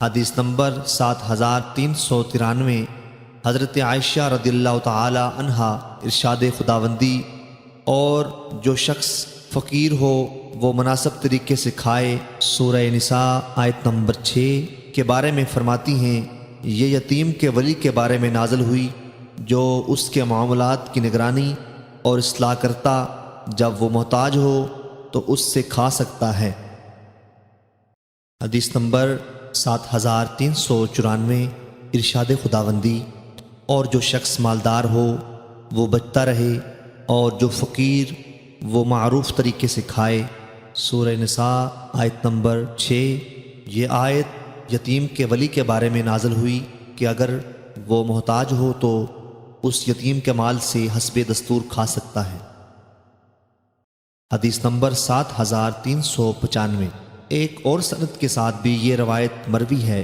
حدیث نمبر 7393، حضرت عائشہ رضی اللہ تعالی عنہا ارشاد خداوندی: اور جو شخص فقیر ہو وہ مناسب طریقے سے کھائے۔ سورہ نساء آیت نمبر 6 کے بارے میں فرماتی ہیں، یہ یتیم کے ولی کے بارے میں نازل ہوئی جو اس کے معاملات کی نگرانی اور اصلاح کرتا، جب وہ محتاج ہو تو اس سے کھا سکتا ہے۔ حدیث نمبر 7394، ارشاد خداوندی: اور جو شخص مالدار ہو وہ بچتا رہے، اور جو فقیر وہ معروف طریقے سے کھائے۔ سورہ نساء آیت نمبر 6۔ یہ آیت یتیم کے ولی کے بارے میں نازل ہوئی کہ اگر وہ محتاج ہو تو اس یتیم کے مال سے حسب دستور کھا سکتا ہے۔ حدیث نمبر 7395، ایک اور سند کے ساتھ بھی یہ روایت مروی ہے